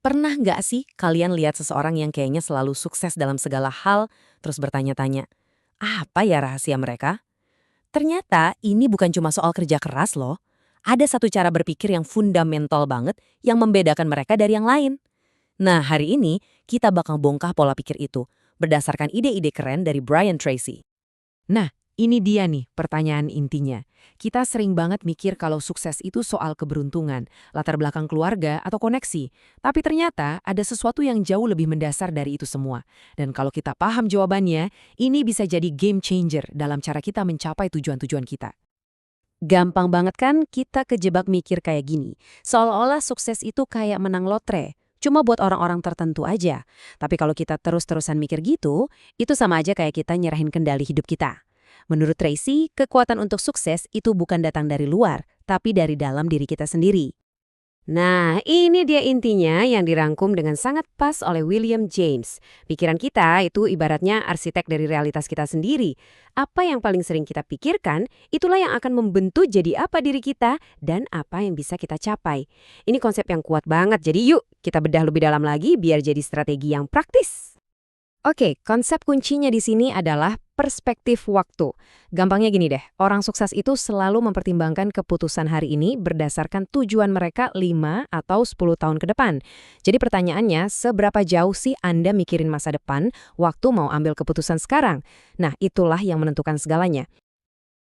Pernah nggak sih kalian lihat seseorang yang kayaknya selalu sukses dalam segala hal, terus bertanya-tanya, apa ya rahasia mereka? Ternyata ini bukan cuma soal kerja keras loh. Ada satu cara berpikir yang fundamental banget yang membedakan mereka dari yang lain. Nah, hari ini kita bakal bongkar pola pikir itu berdasarkan ide-ide keren dari Brian Tracy. Nah, ini dia nih pertanyaan intinya. Kita sering banget mikir kalau sukses itu soal keberuntungan, latar belakang keluarga, atau koneksi. Tapi ternyata ada sesuatu yang jauh lebih mendasar dari itu semua. Dan kalau kita paham jawabannya, ini bisa jadi game changer dalam cara kita mencapai tujuan-tujuan kita. Gampang banget kan kita kejebak mikir kayak gini. Seolah-olah sukses itu kayak menang lotre. Cuma buat orang-orang tertentu aja. Tapi kalau kita terus-terusan mikir gitu, itu sama aja kayak kita nyerahin kendali hidup kita. Menurut Tracy, kekuatan untuk sukses itu bukan datang dari luar, tapi dari dalam diri kita sendiri. Nah, ini dia intinya yang dirangkum dengan sangat pas oleh William James. Pikiran kita itu ibaratnya arsitek dari realitas kita sendiri. Apa yang paling sering kita pikirkan, itulah yang akan membentuk jadi apa diri kita dan apa yang bisa kita capai. Ini konsep yang kuat banget, jadi yuk kita bedah lebih dalam lagi biar jadi strategi yang praktis. Oke, konsep kuncinya di sini adalah perspektif waktu. Gampangnya gini deh, orang sukses itu selalu mempertimbangkan keputusan hari ini berdasarkan tujuan mereka 5 atau 10 tahun ke depan. Jadi pertanyaannya, seberapa jauh sih Anda mikirin masa depan waktu mau ambil keputusan sekarang? Nah, itulah yang menentukan segalanya.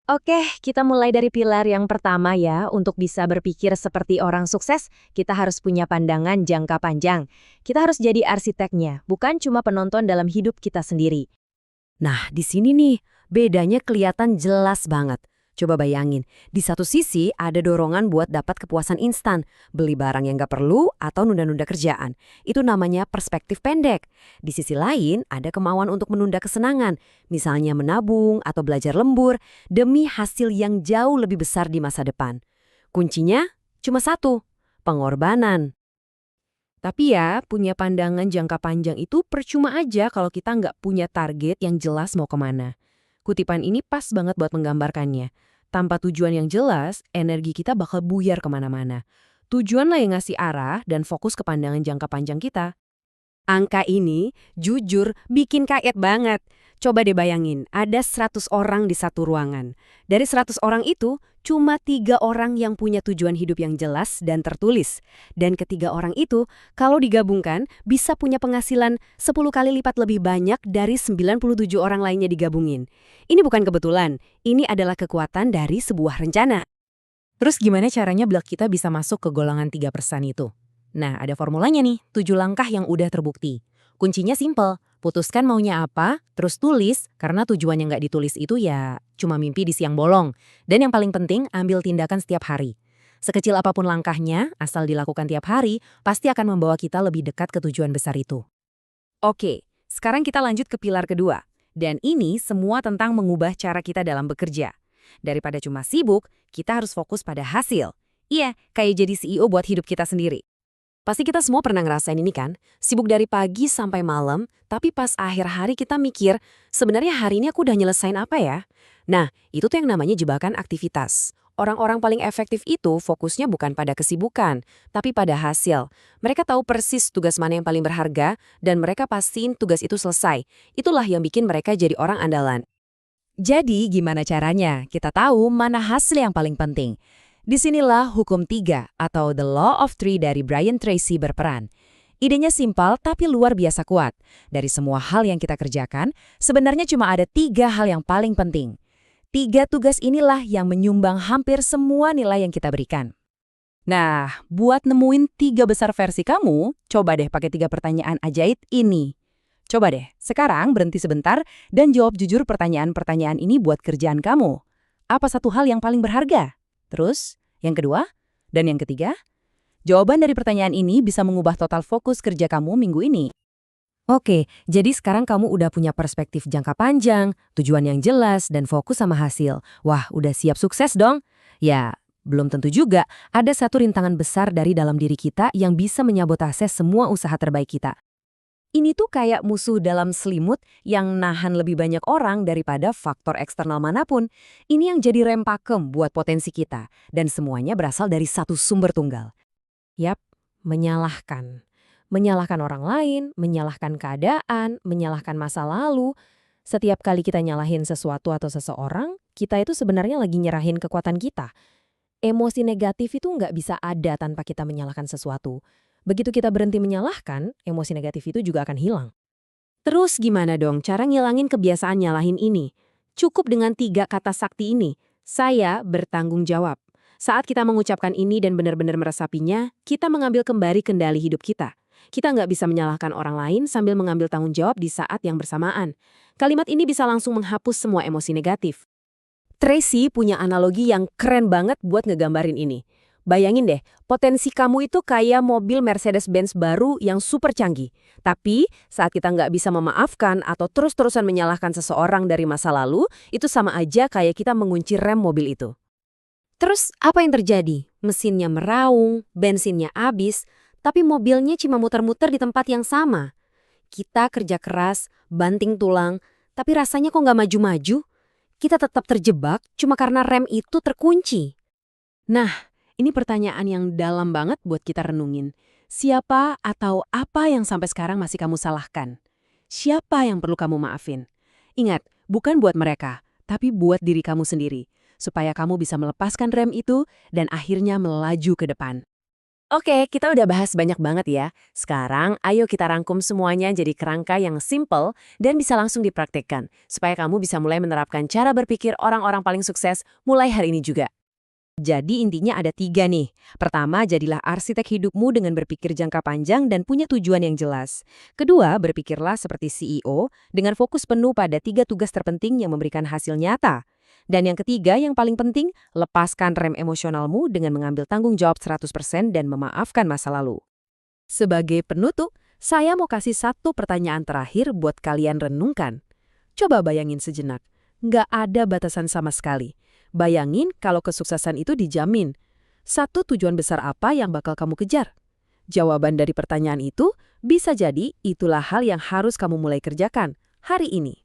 Oke, kita mulai dari pilar yang pertama ya. Untuk bisa berpikir seperti orang sukses, kita harus punya pandangan jangka panjang. Kita harus jadi arsiteknya, bukan cuma penonton dalam hidup kita sendiri. Nah, di sini nih, bedanya kelihatan jelas banget. Coba bayangin, di satu sisi ada dorongan buat dapat kepuasan instan, beli barang yang nggak perlu atau nunda-nunda kerjaan. Itu namanya perspektif pendek. Di sisi lain, ada kemauan untuk menunda kesenangan, misalnya menabung atau belajar lembur, demi hasil yang jauh lebih besar di masa depan. Kuncinya cuma satu, pengorbanan. Tapi ya, punya pandangan jangka panjang itu percuma aja kalau kita nggak punya target yang jelas mau kemana. Kutipan ini pas banget buat menggambarkannya. Tanpa tujuan yang jelas, energi kita bakal buyar kemana-mana. Tujuanlah yang ngasih arah dan fokus ke pandangan jangka panjang kita. Angka ini, jujur, bikin kaget banget. Coba deh bayangin, ada 100 orang di satu ruangan. Dari 100 orang itu, cuma 3 orang yang punya tujuan hidup yang jelas dan tertulis. Dan ketiga orang itu, kalau digabungkan, bisa punya penghasilan 10 kali lipat lebih banyak dari 97 orang lainnya digabungin. Ini bukan kebetulan, ini adalah kekuatan dari sebuah rencana. Terus gimana caranya biar kita bisa masuk ke golongan 3% itu? Nah, ada formulanya nih, 7 langkah yang udah terbukti. Kuncinya simple, putuskan maunya apa, terus tulis, karena tujuan yang nggak ditulis itu ya cuma mimpi di siang bolong. Dan yang paling penting, ambil tindakan setiap hari. Sekecil apapun langkahnya, asal dilakukan tiap hari, pasti akan membawa kita lebih dekat ke tujuan besar itu. Oke, sekarang kita lanjut ke pilar kedua. Dan ini semua tentang mengubah cara kita dalam bekerja. Daripada cuma sibuk, kita harus fokus pada hasil. Iya, kayak jadi CEO buat hidup kita sendiri. Pasti kita semua pernah ngerasain ini kan? Sibuk dari pagi sampai malam, tapi pas akhir hari kita mikir, sebenarnya hari ini aku udah nyelesain apa ya? Nah, itu tuh yang namanya jebakan aktivitas. Orang-orang paling efektif itu fokusnya bukan pada kesibukan, tapi pada hasil. Mereka tahu persis tugas mana yang paling berharga, dan mereka pastiin tugas itu selesai. Itulah yang bikin mereka jadi orang andalan. Jadi, gimana caranya? Kita tahu mana hasil yang paling penting. Disinilah hukum 3 atau The Law of Three dari Brian Tracy berperan. Idenya simpel tapi luar biasa kuat. Dari semua hal yang kita kerjakan, sebenarnya cuma ada 3 hal yang paling penting. 3 tugas inilah yang menyumbang hampir semua nilai yang kita berikan. Nah, buat nemuin 3 besar versi kamu, coba deh pakai 3 pertanyaan ajaib ini. Coba deh, sekarang berhenti sebentar dan jawab jujur pertanyaan-pertanyaan ini buat kerjaan kamu. Apa satu hal yang paling berharga? Terus, yang kedua, dan yang ketiga, jawaban dari pertanyaan ini bisa mengubah total fokus kerja kamu minggu ini. Oke, jadi sekarang kamu udah punya perspektif jangka panjang, tujuan yang jelas, dan fokus sama hasil. Wah, udah siap sukses dong? Ya, belum tentu juga. Ada satu rintangan besar dari dalam diri kita yang bisa menyabotase semua usaha terbaik kita. Ini tuh kayak musuh dalam selimut yang nahan lebih banyak orang daripada faktor eksternal manapun. Ini yang jadi rem pakem buat potensi kita. Dan semuanya berasal dari satu sumber tunggal. Yap, menyalahkan. Menyalahkan orang lain, menyalahkan keadaan, menyalahkan masa lalu. Setiap kali kita nyalahin sesuatu atau seseorang, kita itu sebenarnya lagi nyerahin kekuatan kita. Emosi negatif itu nggak bisa ada tanpa kita menyalahkan sesuatu. Begitu kita berhenti menyalahkan, emosi negatif itu juga akan hilang. Terus gimana dong cara ngilangin kebiasaan nyalahin ini? Cukup dengan 3 kata sakti ini. Saya bertanggung jawab. Saat kita mengucapkan ini dan benar-benar meresapinya, kita mengambil kembali kendali hidup kita. Kita nggak bisa menyalahkan orang lain sambil mengambil tanggung jawab di saat yang bersamaan. Kalimat ini bisa langsung menghapus semua emosi negatif. Tracy punya analogi yang keren banget buat ngegambarin ini. Bayangin deh, potensi kamu itu kayak mobil Mercedes-Benz baru yang super canggih. Tapi saat kita nggak bisa memaafkan atau terus-terusan menyalahkan seseorang dari masa lalu, itu sama aja kayak kita mengunci rem mobil itu. Terus apa yang terjadi? Mesinnya meraung, bensinnya habis, tapi mobilnya cuma muter-muter di tempat yang sama. Kita kerja keras, banting tulang, tapi rasanya kok nggak maju-maju? Kita tetap terjebak cuma karena rem itu terkunci. Nah, ini pertanyaan yang dalam banget buat kita renungin. Siapa atau apa yang sampai sekarang masih kamu salahkan? Siapa yang perlu kamu maafin? Ingat, bukan buat mereka, tapi buat diri kamu sendiri. Supaya kamu bisa melepaskan rem itu dan akhirnya melaju ke depan. Oke, kita udah bahas banyak banget ya. Sekarang, ayo kita rangkum semuanya jadi kerangka yang simple dan bisa langsung dipraktikkan. Supaya kamu bisa mulai menerapkan cara berpikir orang-orang paling sukses mulai hari ini juga. Jadi intinya ada 3 nih. Pertama, jadilah arsitek hidupmu dengan berpikir jangka panjang dan punya tujuan yang jelas. Kedua, berpikirlah seperti CEO dengan fokus penuh pada 3 tugas terpenting yang memberikan hasil nyata. Dan yang ketiga, yang paling penting, lepaskan rem emosionalmu dengan mengambil tanggung jawab 100% dan memaafkan masa lalu. Sebagai penutup, saya mau kasih 1 pertanyaan terakhir buat kalian renungkan. Coba bayangin sejenak, nggak ada batasan sama sekali. Bayangin kalau kesuksesan itu dijamin. 1 tujuan besar apa yang bakal kamu kejar? Jawaban dari pertanyaan itu bisa jadi itulah hal yang harus kamu mulai kerjakan hari ini.